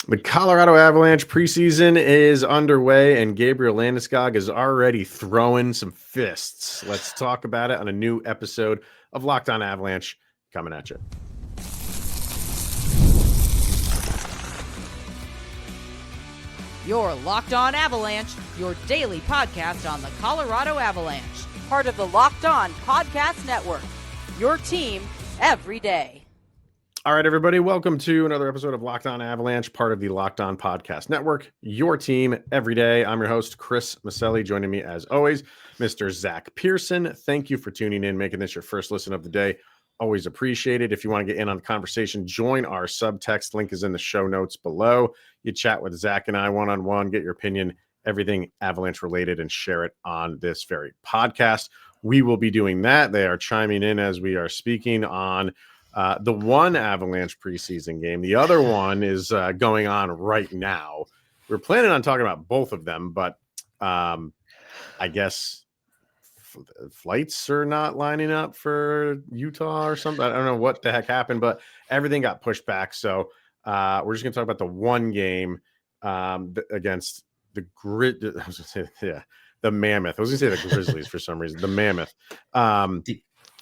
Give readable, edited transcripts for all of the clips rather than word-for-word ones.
The Colorado Avalanche preseason is underway, and Gabriel Landeskog is already throwing some fists. Let's talk about it on a new episode of Locked On Avalanche coming at you. You're Locked On Avalanche, your daily podcast on the Colorado Avalanche, part of the Locked On Podcast Network, your team every day. All right, everybody, welcome to another episode of Locked On Avalanche, part of the Locked On Podcast Network, your team every day. I'm your host, Chris Maselli. Joining me, as always, Mr. Zach Pearson. Thank you for tuning in, making this your first listen of the day. Always appreciate it. If you want to get in on the conversation, join our subtext. Link is in the show notes below. You chat with Zach and I one-on-one, get your opinion, everything Avalanche related, and share it on this very podcast. We will be doing that. They are chiming in as we are speaking on the one Avalanche preseason game. The other one is going on right now. We're planning on talking about both of them, but I guess flights are not lining up for Utah or something. I don't know what the heck happened, but everything got pushed back. So we're just going to talk about the one game against the the Mammoth. I was going to say the Grizzlies for some reason. The Mammoth.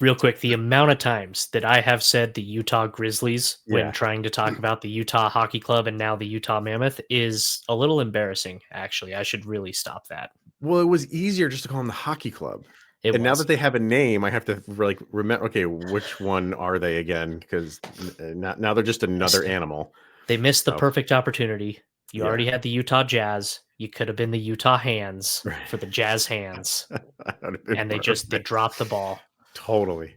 Real quick, the amount of times that I have said the Utah Grizzlies when trying to talk about the Utah Hockey Club and now the Utah Mammoth is a little embarrassing, actually. I should really stop that. Well, it was easier just to call them the Hockey Club. Now that they have a name, I have to remember, okay, which one are they again? Because now they're just another animal. They missed the perfect opportunity. You already had the Utah Jazz. You could have been the Utah Hands for the Jazz Hands. And they dropped the ball. Totally.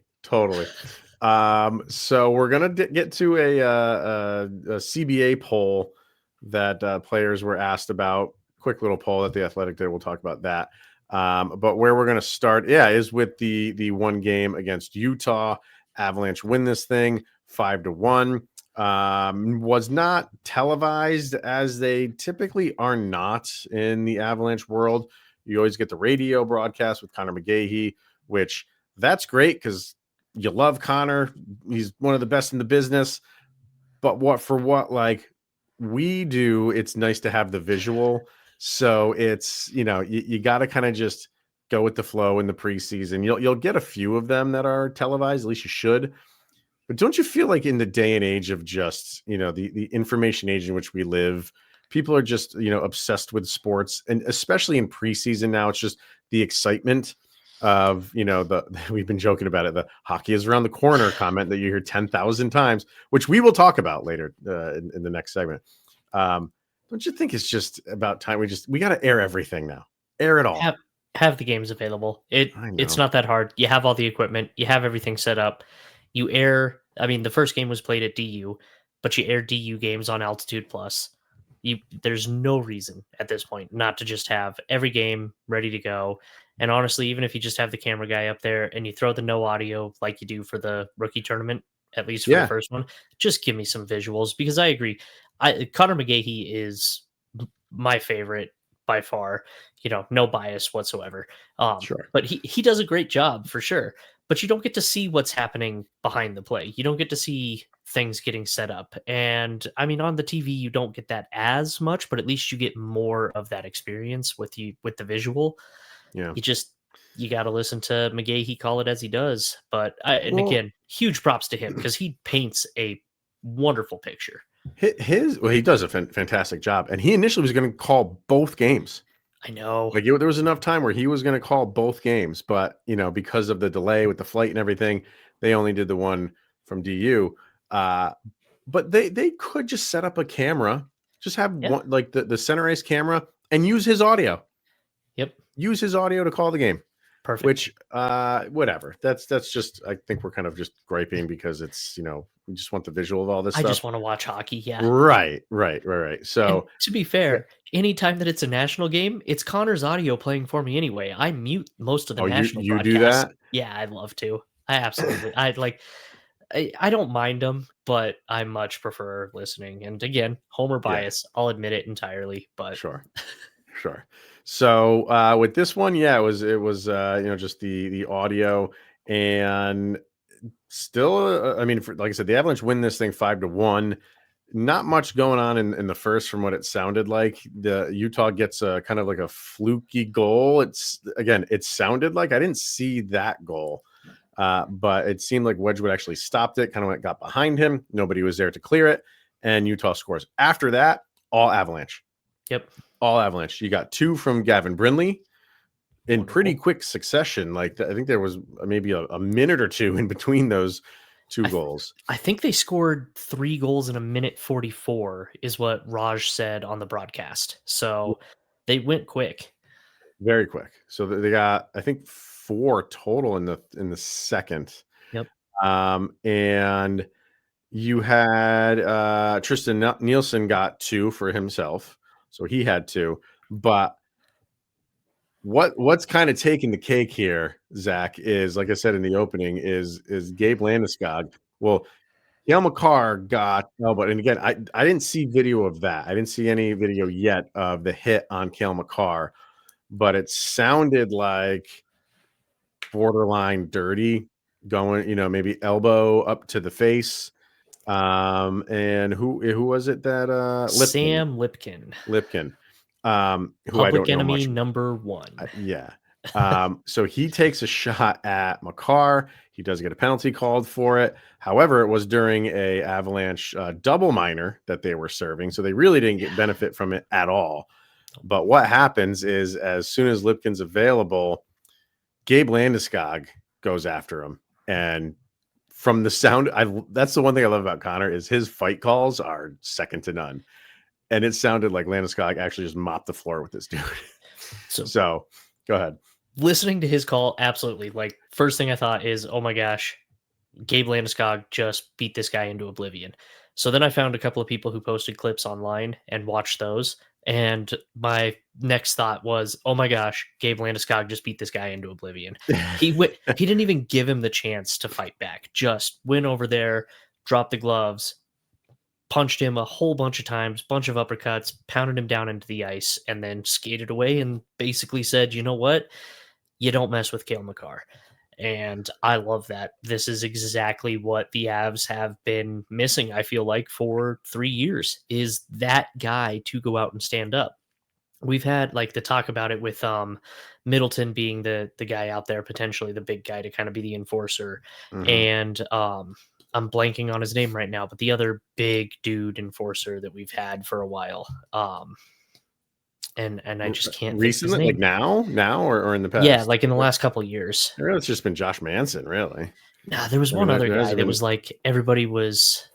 So we're gonna get to a CBA poll that players were asked about. Quick little poll that the Athletic did. We'll talk about that. But where we're gonna start, is with the one game against Utah. Avalanche win this thing 5-1. Was not televised, as they typically are not in the Avalanche world. You always get the radio broadcast with Connor McGahey, which that's great because you love Connor. He's one of the best in the business. But what we do, it's nice to have the visual. So it's, you got to kind of just go with the flow in the preseason. You'll get a few of them that are televised, at least you should. But don't you feel like in the day and age of just, the information age in which we live, people are just, obsessed with sports, and especially in preseason now, it's just the excitement of, we've been joking about it, the hockey is around the corner comment that you hear 10,000 times, which we will talk about later in the next segment. Don't you think it's just about time we got to air everything now? Air it all. Have the games available. It's not that hard. You have all the equipment. You have everything set up. You air, the first game was played at DU, but you air DU games on Altitude Plus. There's no reason at this point not to just have every game ready to go. And honestly, even if you just have the camera guy up there and you throw the no audio like you do for the rookie tournament, at least for the first one, just give me some visuals, because I agree. Connor McGahey is my favorite by far, no bias whatsoever. Sure. But he does a great job for sure. But you don't get to see what's happening behind the play. You don't get to see things getting set up. And on the TV, you don't get that as much, but at least you get more of that experience with the visual. Yeah. You got to listen to McGahey call it as he does. But again, huge props to him, because he paints a wonderful picture. He does a fantastic job. And he initially was going to call both games. I know. There was enough time where he was going to call both games, but because of the delay with the flight and everything, they only did the one from DU. But they could just set up a camera, just have one, like the center ice camera, and use his audio. Yep. Use his audio to call the game. Perfect. Which, whatever. That's just, I think we're kind of just griping because it's, we just want the visual of all this stuff. I just want to watch hockey. Yeah. Right. So, and to be fair, anytime that it's a national game, it's Connor's audio playing for me anyway. I mute most of the national you broadcasts. Do that? Yeah, I'd love to. I absolutely. I don't mind them, but I much prefer listening. And again, homer bias. Yeah. I'll admit it entirely, but sure. So with this one, it was just the audio, and still, like I said, the Avalanche win this thing 5-1. not much going on in the first from what it sounded like. The Utah gets a kind of like a fluky goal. It sounded like, I didn't see that goal, but it seemed like Wedgwood actually stopped it, kind of got behind him. Nobody was there to clear it, and Utah scores. After that, all Avalanche. Yep. All Avalanche. You got 2 from Gavin Brindley in Wonderful. pretty quick succession. Like, I think there was maybe a minute or two in between those 2 goals. I think they scored 3 goals in a minute 44 is what Raj said on the broadcast. So they went quick. Very quick. So they got, I think, 4 total in the second. Yep. And you had Tristan Nielsen got 2 for himself. So he had 2. But what's kind of taking the cake here, Zach, is, like I said in the opening, is Gabe Landeskog. Well, Cale Makar got elbowed. And again, I didn't see video of that. I didn't see any video yet of the hit on Cale Makar, but it sounded like borderline dirty, going, maybe elbow up to the face. And who was it that Lipkin. Sam Lipkin. Who I don't know much. Enemy number 1. Yeah. So he takes a shot at Makar. He does get a penalty called for it. However, it was during a Avalanche double minor that they were serving, so they really didn't get benefit from it at all. But what happens is, as soon as Lipkin's available, Gabe Landeskog goes after him. And from the sound, that's the one thing I love about Connor, is his fight calls are second to none. And it sounded like Landeskog actually just mopped the floor with this dude. So go ahead. Listening to his call, absolutely. Like, first thing I thought is, oh my gosh, Gabe Landeskog just beat this guy into oblivion. So then I found a couple of people who posted clips online and watched those. And my next thought was, oh my gosh, Gabe Landeskog just beat this guy into oblivion. He didn't even give him the chance to fight back. Just went over there, dropped the gloves, punched him a whole bunch of times, bunch of uppercuts, pounded him down into the ice, and then skated away and basically said, you know what? You don't mess with Cale Makar. And I love that. This is exactly what the Avs have been missing, I feel like, for 3 years, is that guy to go out and stand up. We've had like the talk about it with Middleton being the guy out there, potentially the big guy to kind of be the enforcer. Mm-hmm. And I'm blanking on his name right now, but the other big dude enforcer that we've had for a while. And I just can't recently, like now or in the past. Yeah, like in the last couple of years. It's just been Josh Manson, really. Nah, there was one other guy that was like, everybody was.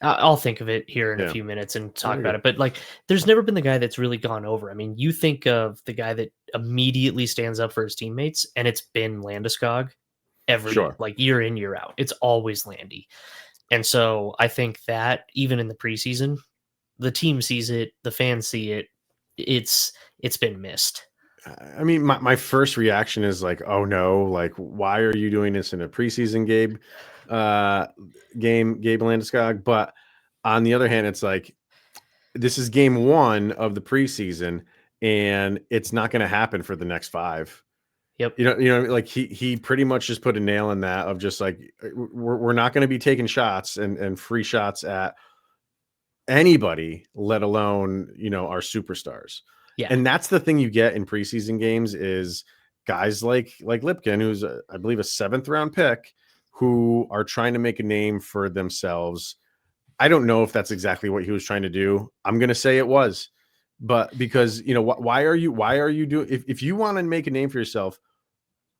I'll think of it here in a few minutes and talk about it. But like, there's never been the guy that's really gone over. I mean, you think of the guy that immediately stands up for his teammates, and it's been Landeskog like year in, year out. It's always Landy. And so I think that even in the preseason, the team sees it, the fans see it. It's been missed. I mean, my first reaction is like, oh no, like, why are you doing this in a preseason Gabe Landeskog? But on the other hand, it's like, this is game 1 of the preseason, and it's not going to happen for the next 5. Yep. You know, like he pretty much just put a nail in that, of just like, we're not going to be taking shots and free shots at anybody, let alone, our superstars. Yeah. And that's the thing you get in preseason games, is guys like Lipkin, who's I believe a 7th round pick, who are trying to make a name for themselves. I don't know if that's exactly what he was trying to do. I'm going to say it was, but because, why are you doing, if you want to make a name for yourself,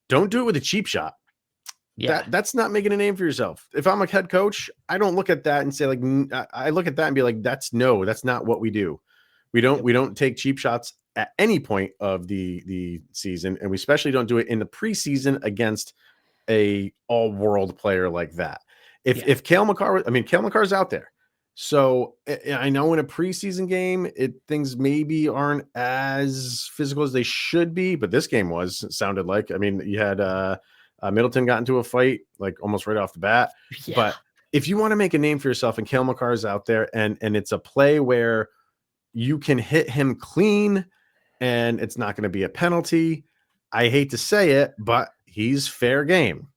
don't do it with a cheap shot. Yeah. That's not making a name for yourself. If I'm a head coach, I don't look at that and say, like, I look at that and be like, that's not what we do. We don't take cheap shots at any point of the season, and we especially don't do it in the preseason against a all-world player like that. If Cale Makar, Cale Makar's out there. So I know in a preseason game, things maybe aren't as physical as they should be, but this game sounded like, you had Middleton got into a fight like almost right off the bat. Yeah. But if you want to make a name for yourself, and Cale Makar is out there, and it's a play where you can hit him clean and it's not going to be a penalty, I hate to say it, but he's fair game.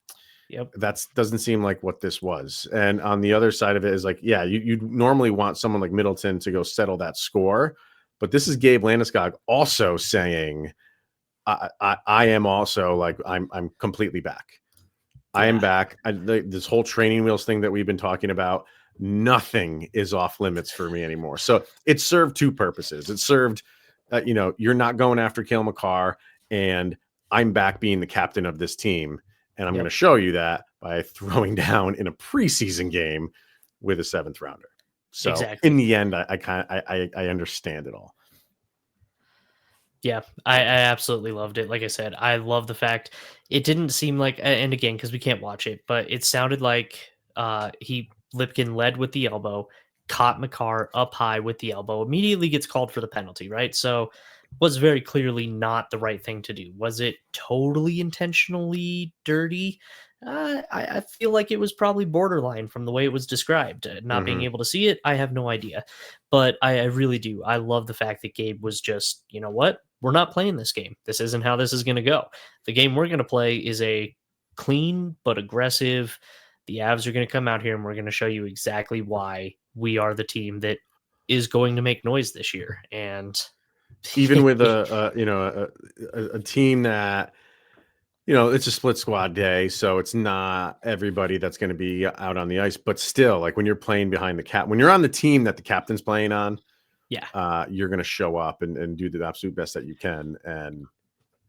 Yep. That doesn't seem like what this was. And on the other side of it is like, yeah, you'd normally want someone like Middleton to go settle that score. But this is Gabe Landeskog also saying, I am also like, I'm completely back. I am back. This whole training wheels thing that we've been talking about, nothing is off limits for me anymore. So it served two purposes. It served, you're not going after Cale Makar, and I'm back being the captain of this team. And I'm going to show you that by throwing down in a preseason game with a 7th rounder. So in the end, I understand it all. Yeah, I absolutely loved it. Like I said, I love the fact it didn't seem like, and again, because we can't watch it, but it sounded like Lipkin led with the elbow, caught Makar up high with the elbow, immediately gets called for the penalty, right? So was very clearly not the right thing to do. Was it totally intentionally dirty? I feel like it was probably borderline from the way it was described. Not being able to see it, I have no idea. But I really do. I love the fact that Gabe was just, you know what? We're not playing this game. This isn't how this is going to go. The game we're going to play is a clean but aggressive. The Avs are going to come out here and we're going to show you exactly why we are the team that is going to make noise this year. And even with a team that, it's a split squad day, so it's not everybody that's going to be out on the ice, but still, like when you're playing behind the when you're on the team that the captain's playing on, you're going to show up and do the absolute best that you can. And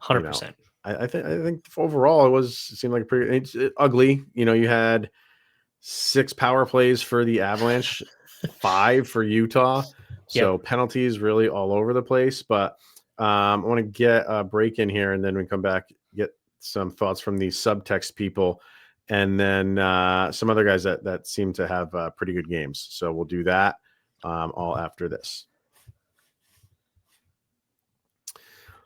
100%. I think overall it seemed like it's ugly. You had 6 power plays for the Avalanche, 5 for Utah. So penalties really all over the place. But I want to get a break in here, and then we come back, get some thoughts from the subtext people, and then some other guys that seem to have pretty good games. So we'll do that all after this.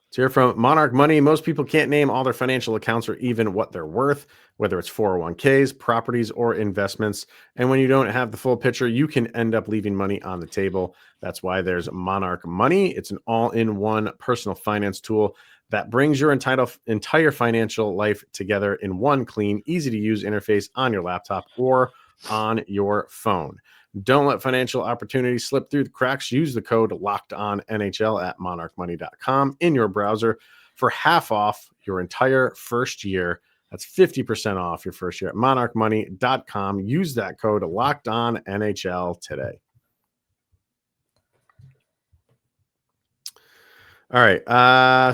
Let's hear from Monarch Money. Most people can't name all their financial accounts or even what they're worth, whether it's 401ks, properties, or investments. And when you don't have the full picture, you can end up leaving money on the table. That's why there's Monarch Money. It's an all-in-one personal finance tool that brings your entire financial life together in one clean, easy-to-use interface on your laptop or on your phone. Don't let financial opportunities slip through the cracks. Use the code LOCKEDONNHL at monarchmoney.com in your browser for half off your entire first year. That's 50% off your first year at monarchmoney.com. Use that code LOCKEDONNHL today. All right.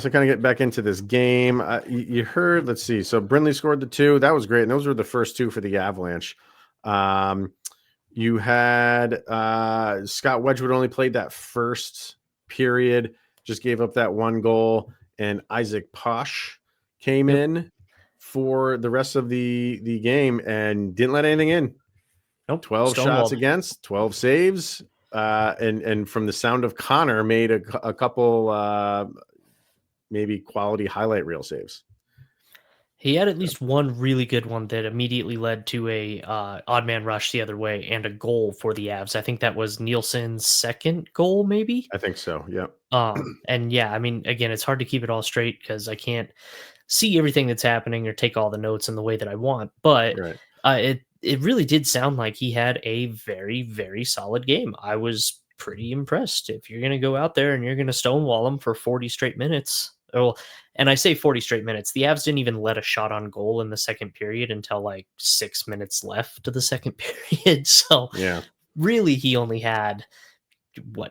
So kind of get back into this game. You heard, let's see. So Brindley scored the 2. That was great. And those were the first 2 for the Avalanche. You had Scott Wedgwood only played that first period, just gave up that 1 goal, and Isaac Posh came in for the rest of the game and didn't let anything in. 12 shots against, 12 saves, and from the sound of Connor, made a couple maybe quality highlight reel saves. He had at least one really good one that immediately led to a odd man rush the other way and a goal for the Avs. I think that was Nielsen's second goal, maybe. I think so. Yeah. And yeah, I mean, again, it's hard to keep it all straight because I can't see everything that's happening or take all the notes in the way that I want. But it really did sound like he had a very, very solid game. I was pretty impressed. If you're going to go out there and you're going to stonewall him for 40 straight minutes. Well, and I say 40 straight minutes. The Avs didn't even let a shot on goal in the second period until like 6 minutes left of the second period. So really he only had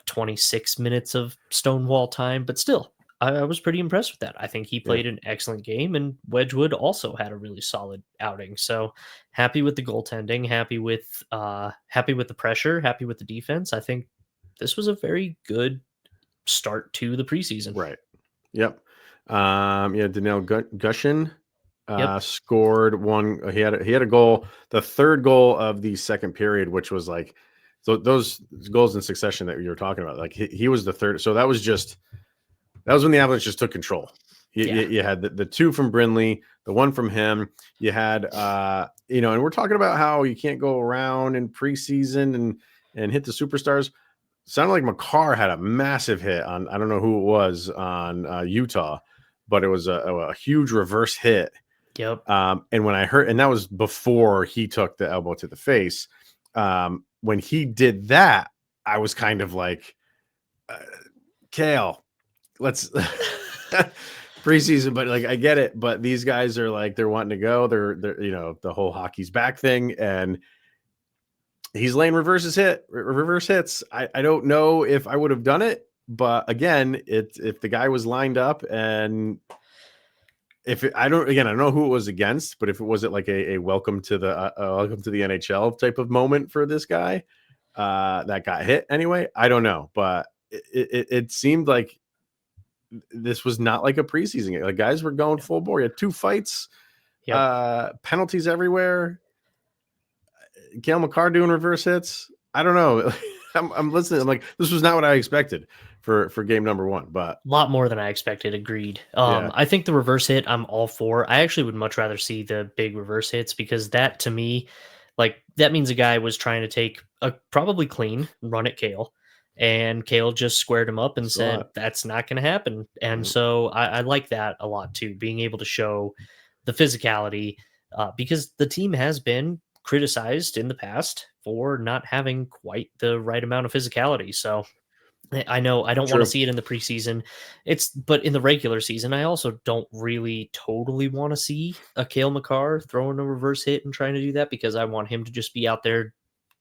26 minutes of stonewall time, but still I was pretty impressed with that. I think he played an excellent game, and Wedgwood also had a really solid outing. So happy with the goaltending, happy with the pressure, happy with the defense. I think this was a very good start to the preseason. Right. Yep. Daniel Gushin scored 1. He had a goal, the third goal of the second period, which was like, so those goals in succession that you were talking about, like he was the third. So that was when the Avalanche just took control. You had the 2 from Brindley, the 1 from him. You had, and we're talking about how you can't go around in preseason and hit the superstars. Sounded like Makar had a massive hit on, I don't know who it was, on Utah, but it was a huge reverse hit Yep. And when I heard, and that was before he took the elbow to the face. When he did that, I was kind of like, Cale, let's preseason, but like, I get it. But these guys are like, they're wanting to go. They're, the whole hockey's back thing. And he's laying reverse hits. I don't know if I would have done it, but again, if the guy was lined up and I don't know who it was against, but if it was like a welcome to the NHL type of moment for this guy that got hit anyway, I don't know, but it seemed like this was not like a preseason game. Like guys were going full bore. You had 2 fights, penalties everywhere. Cale Makar doing reverse hits. I don't know. I'm listening. I'm like, this was not what I expected for game number 1, but a lot more than I expected. Agreed. I think the reverse hit, I'm all for. I actually would much rather see the big reverse hits because that to me, like that means a guy was trying to take a probably clean run at Cale, and Cale just squared him up and said, that's not going to happen. And so I like that a lot too, being able to show the physicality because the team has been criticized in the past for not having quite the right amount of physicality. So I know I don't want to see it in the preseason. But in the regular season, I also don't really totally want to see a Cale Makar throwing a reverse hit and trying to do that because I want him to just be out there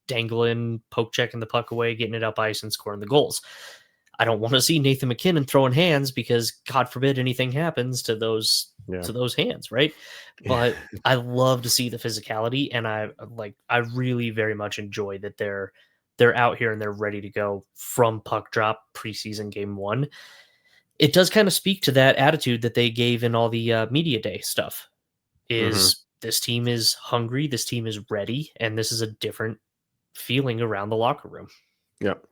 dangling, poke checking the puck away, getting it up ice and scoring the goals. I don't want to see Nathan MacKinnon throwing hands because God forbid anything happens to those hands, right? But I love to see the physicality, and I really very much enjoy that they're out here and they're ready to go from puck drop preseason game 1. It does kind of speak to that attitude that they gave in all the media day stuff. This team is hungry, this team is ready, and this is a different feeling around the locker room. Yep.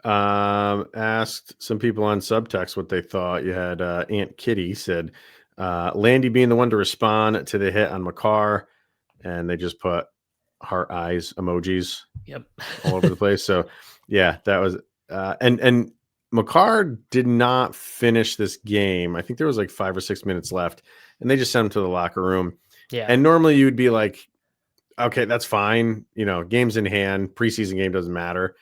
Asked some people on subtext what they thought. You had Aunt Kitty said Landy being the one to respond to the hit on Makar, and they just put heart eyes emojis all over the place. So yeah, that was and Makar did not finish this game. I think there was like 5 or 6 minutes left, and they just sent him to the locker room. Yeah. And normally you'd be like, okay, that's fine. Game's in hand. Preseason game doesn't matter.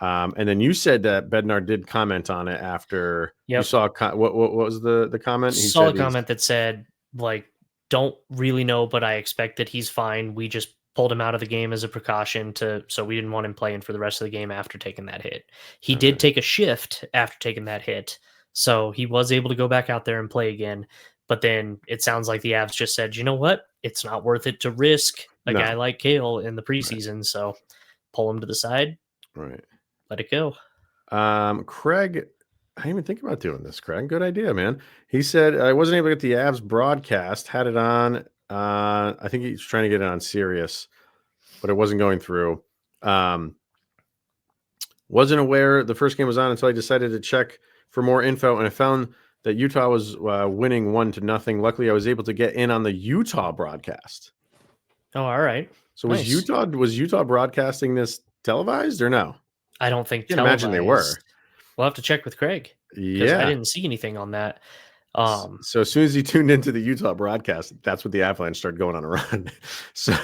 And then you said that Bednar did comment on it after you saw what was the comment? He saw a comment that said, like, don't really know, but I expect that he's fine. We just pulled him out of the game as a precaution so we didn't want him playing for the rest of the game after taking that hit. He did take a shift after taking that hit, so he was able to go back out there and play again. But then it sounds like the Avs just said, you know what? It's not worth it to risk a guy like Cale in the preseason, so pull him to the side. Right. Let it go. Craig, I didn't even think about doing this, Craig. Good idea, man. He said, I wasn't able to get the Avs broadcast, had it on. I think he's trying to get it on Sirius, but it wasn't going through. Wasn't aware the first game was on until I decided to check for more info, and I found that Utah was winning 1-0. Luckily, I was able to get in on the Utah broadcast. Oh, all right. So nice. was Utah broadcasting this televised or no? I don't think. I can't imagine they were. We'll have to check with Craig. Yeah, I didn't see anything on that. So as soon as he tuned into the Utah broadcast, that's what the Avalanche started going on a run. So,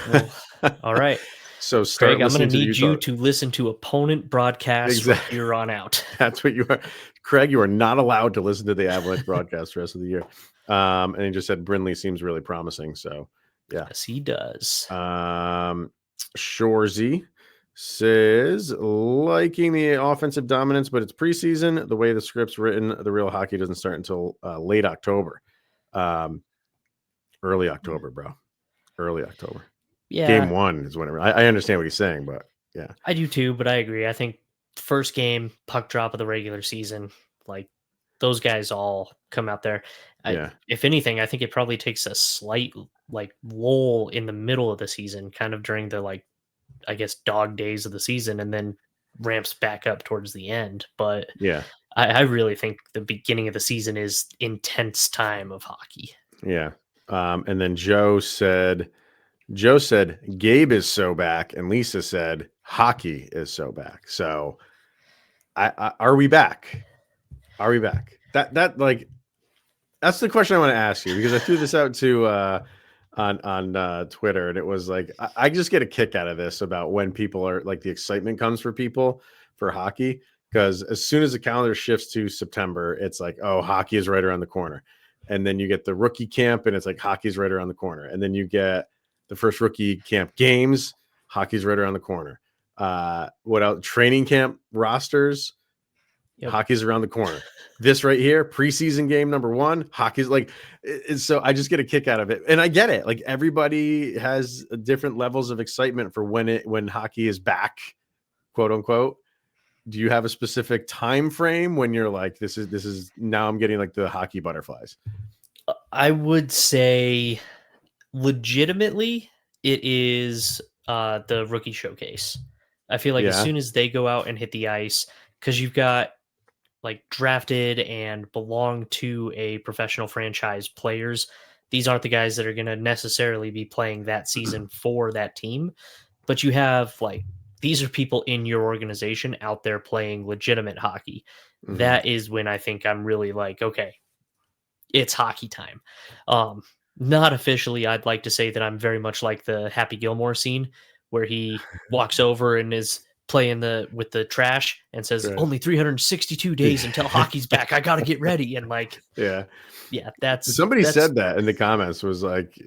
all right. So, Craig, I'm going to need you to listen to opponent broadcasts from here on out. That's what you are, Craig. You are not allowed to listen to the Avalanche broadcast the rest of the year. And he just said Brindley seems really promising. So, yeah, yes, he does. Shorzy says liking the offensive dominance, but it's preseason. The way the script's written, the real hockey doesn't start until late October, early October, bro. Early October. Yeah, game 1 is whenever. I understand what he's saying, but yeah, I do too. But I agree. I think first game puck drop of the regular season, like those guys all come out there. If anything, I think it probably takes a slight lull in the middle of the season, kind of during the I guess dog days of the season, and then ramps back up towards the end. But yeah, I really think the beginning of the season is intense time of hockey. Yeah. And then Joe said Gabe is so back, and Lisa said hockey is so back. So are we back? Are we back? That's the question I want to ask you, because I threw this out to on Twitter, and it was like I just get a kick out of this about when people are like the excitement comes for people for hockey, because as soon as the calendar shifts to September, it's like, oh, hockey is right around the corner, and then you get the rookie camp, and it's like hockey's right around the corner, and then you get the first rookie camp games, hockey's right around the corner. What else? Training camp rosters. Yep. Hockey's around the corner. This right here, preseason game number 1, hockey's like, so I just get a kick out of it. And I get it. Like everybody has different levels of excitement for when hockey is back, quote unquote. Do you have a specific time frame when you're like, this is now I'm getting like the hockey butterflies? I would say legitimately it is the rookie showcase. I feel like as soon as they go out and hit the ice, because you've got like drafted and belong to a professional franchise players. These aren't the guys that are going to necessarily be playing that season for that team, but you have like, these are people in your organization out there playing legitimate hockey. Mm-hmm. That is when I think I'm really like, okay, it's hockey time. Not officially, I'd like to say that I'm very much like the Happy Gilmore scene where he walks over and is playing with the trash and says, only 362 days until hockey's back. I got to get ready. And like, yeah, that's somebody said that in the comments was like,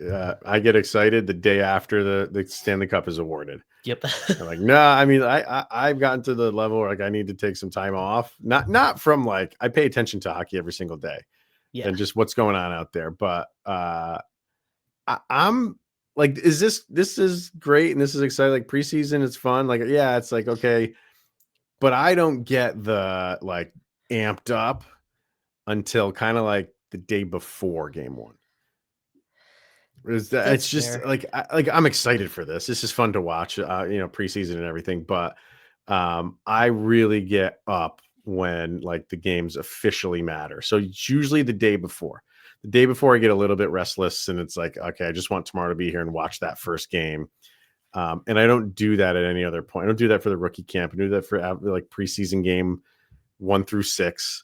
I get excited the day after the Stanley Cup is awarded. Yep. I'm like, no, I mean, I've gotten to the level where like I need to take some time off. Not from like, I pay attention to hockey every single day and just what's going on out there. But I'm like, this is great. And this is exciting. Like preseason, it's fun. Like, yeah, it's like, okay, but I don't get the like amped up until kind of like the day before game 1. It's just fair. Like I'm excited for this. This is fun to watch, preseason and everything. But I really get up when like the games officially matter. So it's usually the day before. The day before I get a little bit restless and it's like, okay, I just want tomorrow to be here and watch that first game. And I don't do that at any other point. I don't do that for the rookie camp. I do that for like preseason game 1 through 6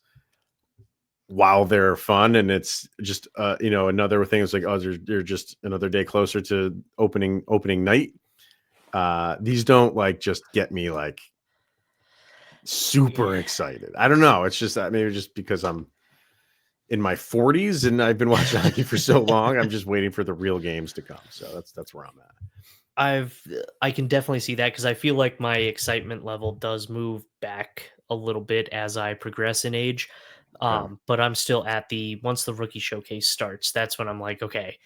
while they're fun. And it's just, another thing is like, oh, they're just another day closer to opening night. These don't like just get me like super excited. I don't know. It's just that maybe just because I'm in my 40s and I've been watching hockey for so long, I'm just waiting for the real games to come. So that's where I'm at. I can definitely see that because I feel like my excitement level does move back a little bit as I progress in age. But I'm still at once the rookie showcase starts, that's when I'm like, okay,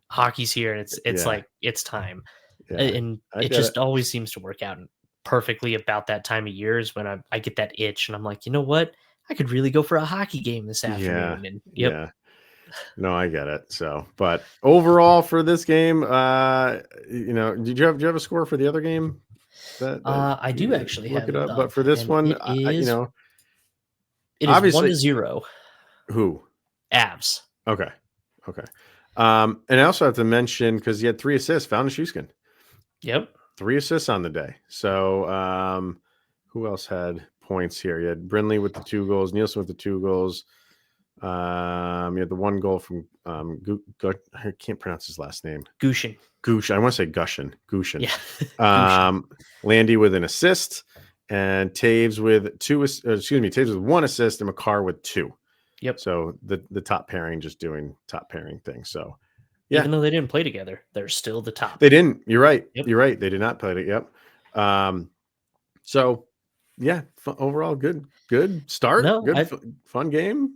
hockey's here and it's like, it's time. Yeah, and it just always seems to work out perfectly about that time of year is when I get that itch and I'm like, you know what? I could really go for a hockey game this afternoon. And yeah. No, I get it. So, but overall for this game, did you have a score for the other game? I do actually look it up. But for this one, it is obviously 1-0. Who? Avs. Okay. And I also have to mention because he had 3 assists, Landeskog. Yep. 3 assists on the day. So, who else had points here? You had Brindley with the 2 goals, Nielsen with the 2 goals. You had the 1 goal from I can't pronounce his last name. Gushin. I want to say Gushin. Yeah. Landy with an assist, and Taves with 1 assist, and Makar with 2. Yep. So the top pairing just doing top pairing things. So yeah. Even though they didn't play together, they're still the top. They didn't. You're right. Yep. You're right. They did not play it. Yep. So yeah, overall good start. Fun game.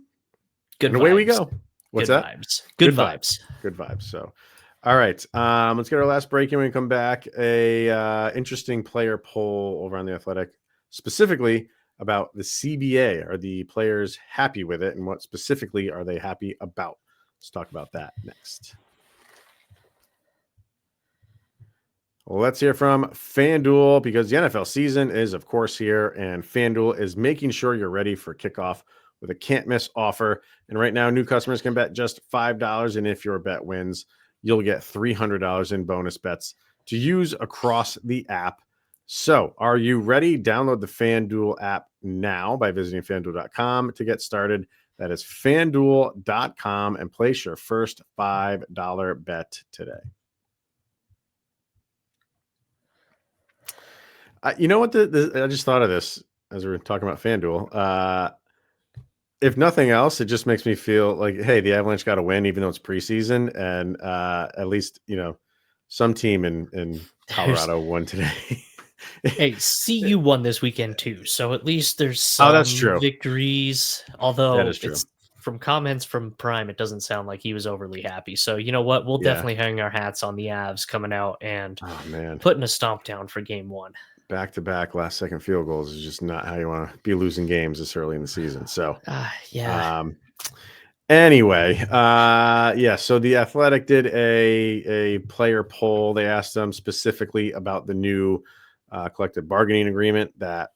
Good. And away we go. What's good that? Vibes. Good vibes. Good vibes. So, all right. Let's get our last break and when we come back, a interesting player poll over on The Athletic, specifically about the CBA. Are the players happy with it, and what specifically are they happy about? Let's talk about that next. Well, let's hear from FanDuel because the NFL season is, of course, here, and FanDuel is making sure you're ready for kickoff with a can't-miss offer. And right now, new customers can bet just $5, and if your bet wins, you'll get $300 in bonus bets to use across the app. So, are you ready? Download the FanDuel app now by visiting FanDuel.com to get started. That is fanduel.com, and place your first $5 bet today. You know what? I just thought of this as we were talking about FanDuel. If nothing else, it just makes me feel like, hey, the Avalanche got to win, even though it's preseason, and at least some team in Colorado won today. Hey, CU won this weekend too, so at least there's some that's true. victories. Although that is true. It's from comments from Prime, it doesn't sound like he was overly happy. So you know what? We'll definitely hang our hats on the Avs coming out and putting a stomp down for game one. Back-to-back last-second field goals is just not how you want to be losing games this early in the season. So, anyway, so the Athletic did a player poll. They asked them specifically about the new collective bargaining agreement that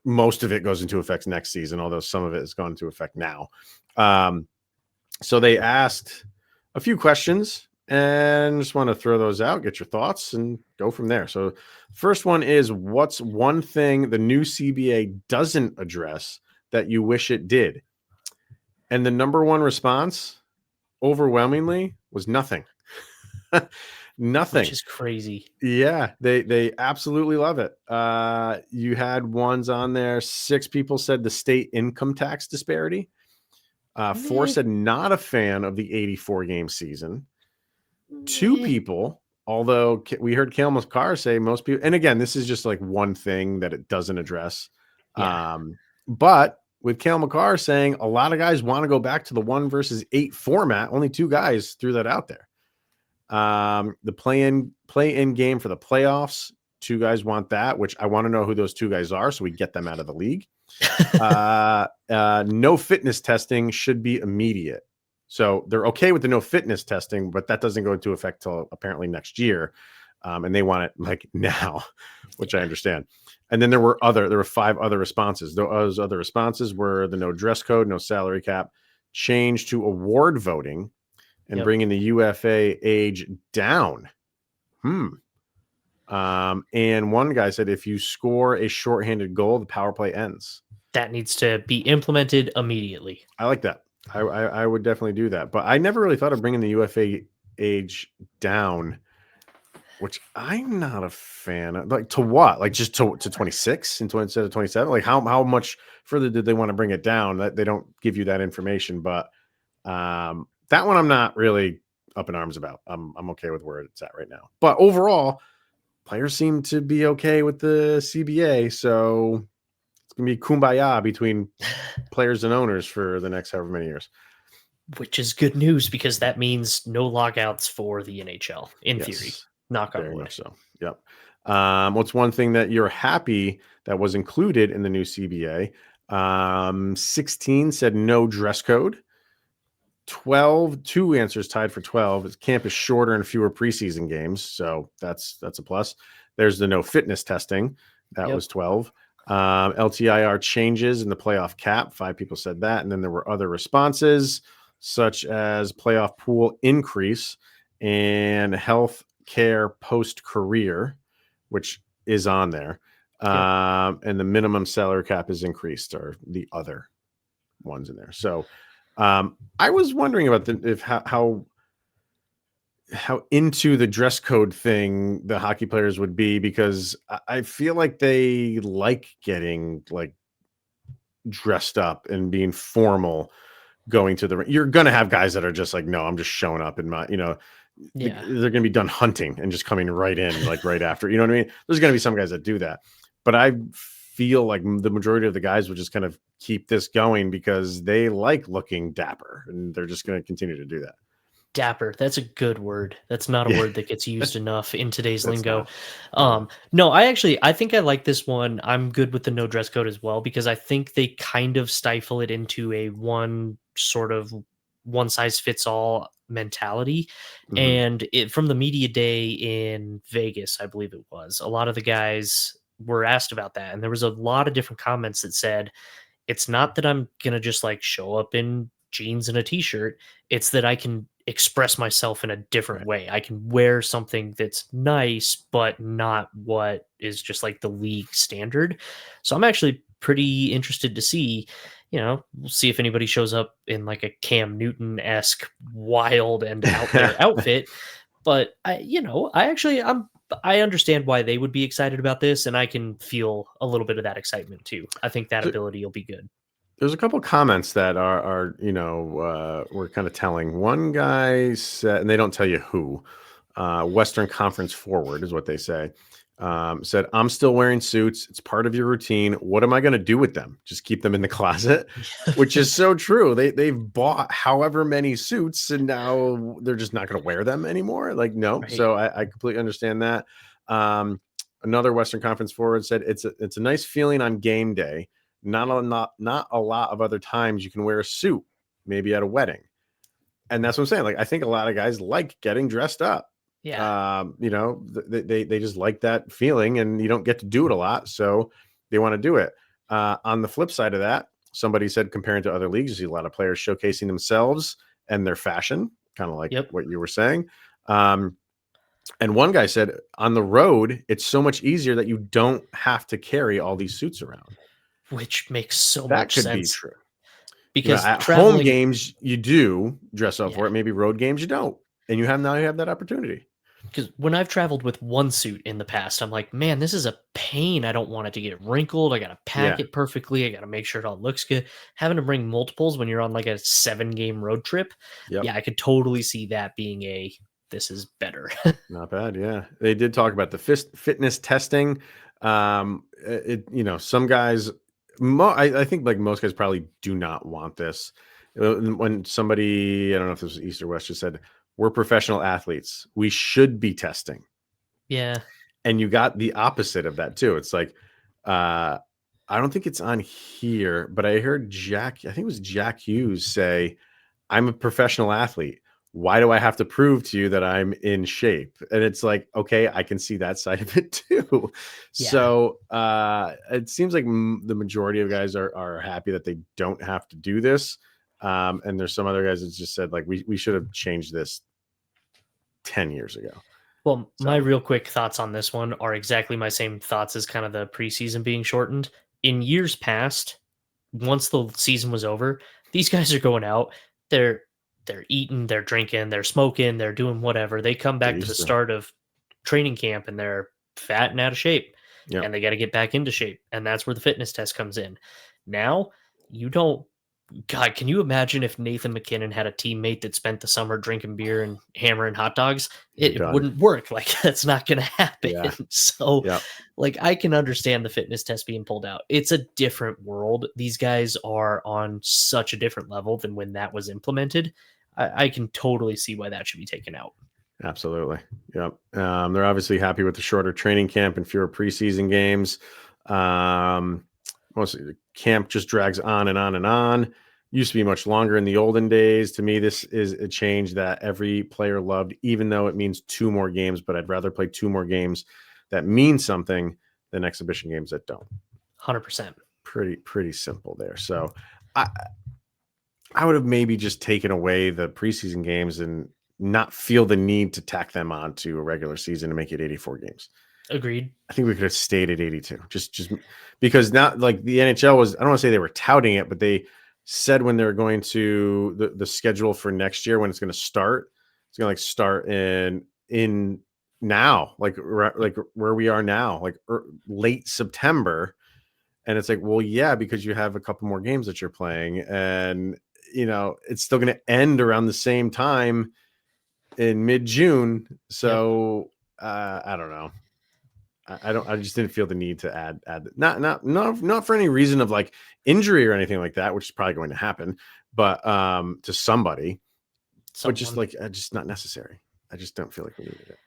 most of it goes into effect next season, although some of it has gone into effect now. So they asked a few questions, and just want to throw those out, get your thoughts, and go from there. So first one is, what's one thing the new CBA doesn't address that you wish it did? And the number one response, overwhelmingly, was nothing. Nothing. Which is crazy. Yeah, they absolutely love it. You had ones on there. 6 people said the state income tax disparity. 4 said not a fan of the 84-game season. 2 people, although we heard Cale Makar say most people, and again, this is just like one thing that it doesn't address. But with Cale Makar saying a lot of guys want to go back to the 1 versus 8 format, only 2 guys threw that out there. The play-in game for the playoffs, 2 guys want that, which I want to know who those 2 guys are so we get them out of the league. No fitness testing should be immediate. So they're okay with the no fitness testing, but that doesn't go into effect till apparently next year. And they want it like now, which I understand. And then there were 5 other responses. Those other responses were the no dress code, no salary cap, change to award voting, and bringing the UFA age down. And one guy said, if you score a shorthanded goal, the power play ends. That needs to be implemented immediately. I like that. I would definitely do that. But I never really thought of bringing the UFA age down, which I'm not a fan of. Like, to what? Like, just to 26 instead of 27? Like, how much further did they want to bring it down? That they don't give you that information. But that one I'm not really up in arms about. I'm okay with where it's at right now. But overall, players seem to be okay with the CBA. So it's going to be kumbaya between players and owners for the next however many years. Which is good news, because that means no lockouts for the NHL, in theory. Knock on wood. Very much so. Yep. What's one thing that you're happy that was included in the new CBA? 16 said no dress code. 2 answers tied for 12. Camp is shorter and fewer preseason games, so that's a plus. There's the no fitness testing. That was 12. LTIR changes in the playoff cap. 5 people said that. And then there were other responses, such as playoff pool increase and health care post-career, which is on there. And the minimum salary cap is increased, or the other ones in there. So I was wondering about how into the dress code thing the hockey players would be, because I feel like they like getting like dressed up and being formal going to the, you're going to have guys that are just like, no, I'm just showing up in my, they're going to be done hunting and just coming right in, like right after, you know what I mean? There's going to be some guys that do that, but I feel like the majority of the guys would just kind of keep this going because they like looking dapper, and they're just going to continue to do that. Dapper. That's a good word. That's not a word that gets used enough in today's lingo. No, I think I like this one. I'm good with the no dress code as well, because I think they kind of stifle it into a one size fits all mentality. And from the media day in Vegas, I believe it was, a lot of the guys were asked about that. And there was a lot of different comments that said, it's not that I'm going to just like show up in jeans and a t-shirt. It's that I can express myself in a different way. I can wear something that's nice, but not what is just like the league standard. So I'm actually pretty interested to see. We'll see if anybody shows up in like a Cam Newton-esque wild and out there outfit. But I understand why they would be excited about this, and I can feel a little bit of that excitement too. I think that ability will be good. There's a couple comments that are were kind of telling. One guy said, and they don't tell you who, Western Conference forward is what they say, said, "I'm still wearing suits. It's part of your routine. What am I going to do with them? Just keep them in the closet?" Which is so true. They've bought however many suits, and now they're just not going to wear them anymore. Like, no. Right. So I completely understand that. Another Western Conference forward said, it's a nice feeling on game day. Not a lot of other times you can wear a suit, maybe at a wedding. And that's what I'm saying. Like, I think a lot of guys like getting dressed up. Yeah. They just like that feeling, and you don't get to do it a lot. So they want to do it. On the flip side of that, somebody said, comparing to other leagues, you see a lot of players showcasing themselves and their fashion, kind of like what you were saying. And one guy said, on the road, it's so much easier that you don't have to carry all these suits around. Which makes so much sense. That could be true. Because at home games, you do dress up for it. Maybe road games, you don't. And you have that opportunity. Because when I've traveled with one suit in the past, I'm like, man, this is a pain. I don't want it to get wrinkled. I got to pack it perfectly. I got to make sure it all looks good. Having to bring multiples when you're on like a 7-game road trip. Yep. Yeah, I could totally see that being this is better. Not bad. Yeah. They did talk about the fitness testing. Some guys, I think like most guys probably do not want this. When somebody, I don't know if this was East or West, just said, we're professional athletes, we should be testing. Yeah. And you got the opposite of that too. It's like, I don't think it's on here, but I heard I think it was Jack Hughes say, I'm a professional athlete. Why do I have to prove to you that I'm in shape? And it's like, okay, I can see that side of it too. Yeah. So it seems like the majority of guys are happy that they don't have to do this. And there's some other guys that just said, like, we should have changed this 10 years ago. Well, my real quick thoughts on this one are exactly my same thoughts as kind of the preseason being shortened. In years past, once the season was over, these guys are going out. They're eating, they're drinking, they're smoking, they're doing whatever. They come back to the start of training camp and they're fat and out of shape. Yep. And they got to get back into shape. And that's where the fitness test comes in. Now, you don't. God, can you imagine if Nathan McKinnon had a teammate that spent the summer drinking beer and hammering hot dogs? It wouldn't work. Like, that's not going to happen. Yeah. So, like, I can understand the fitness test being pulled out. It's a different world. These guys are on such a different level than when that was implemented. I can totally see why that should be taken out. Absolutely. Yep. They're obviously happy with the shorter training camp and fewer preseason games. Mostly the camp just drags on and on and on. Used to be much longer in the olden days. To me, this is a change that every player loved, even though it means 2 more games, but I'd rather play 2 more games that mean something than exhibition games that don't. 100%. Pretty simple there. So I would have maybe just taken away the preseason games and not feel the need to tack them on to a regular season to make it 84 games. Agreed. I think we could have stayed at 82 just because now, like, the NHL was, I don't want to say they were touting it, but they said when they're going to the schedule for next year, when it's going to start, it's going to start in now, like where we are now, like late September. And it's like, well, yeah, because you have a couple more games that you're playing, and it's still going to end around the same time in mid-June. So I don't know. I just didn't feel the need to add not for any reason of like injury or anything like that, which is probably going to happen, but to somebody, but just like just not necessary. I just don't feel like we needed it.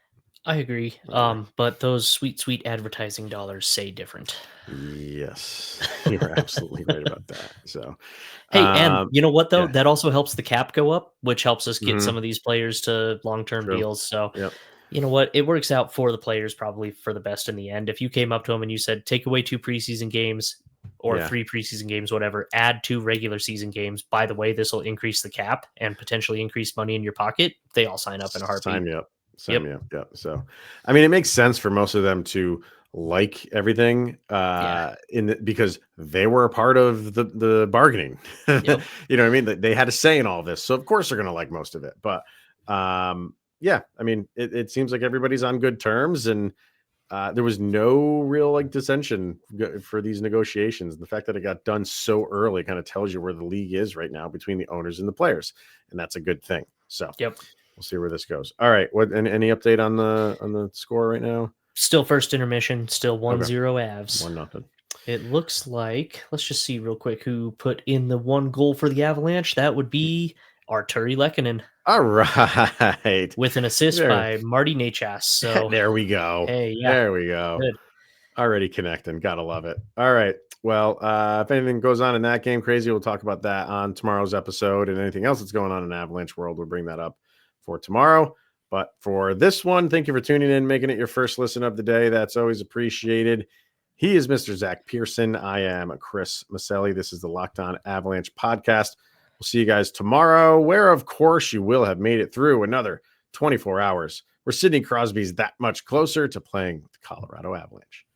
I agree. But those sweet advertising dollars say different. Yes, you're absolutely right about that. So, hey, and you know what though? That also helps the cap go up, which helps us get some of these players to long-term deals. So, you know what? It works out for the players probably for the best in the end. If you came up to them and you said, take away 2 preseason games or 3 preseason games, whatever, add 2 regular season games. By the way, this will increase the cap and potentially increase money in your pocket. They all sign up in a heartbeat. Sign me up. Yeah. So, I mean, it makes sense for most of them to like everything because they were a part of the bargaining. Yep. You know what I mean? They had a say in all this. So of course they're going to like most of it. But yeah, I mean, it seems like everybody's on good terms, and there was no real like dissension for these negotiations. The fact that it got done so early kind of tells you where the league is right now between the owners and the players. And that's a good thing. So yep. We'll see where this goes. All right. Any update on the score right now? Still first intermission, still 1-0 Avs. 1-0. It looks like, let's just see real quick who put in the 1 goal for the Avalanche. That would be Arturi Lehkonen. All right. With an assist by Marty Nachas. So there we go. Hey, yeah. There we go. Good. Already connecting. Gotta love it. All right. Well, if anything goes on in that game crazy, we'll talk about that on tomorrow's episode, and anything else that's going on in Avalanche world, we'll bring that up for tomorrow. But for this one, thank you for tuning in, making it your first listen of the day. That's always appreciated. He is Mr. Zach Pearson. I am Chris Maselli. This is the Locked On Avalanche podcast. We'll see you guys tomorrow, where, of course, you will have made it through another 24 hours, where Sidney Crosby's that much closer to playing the Colorado Avalanche.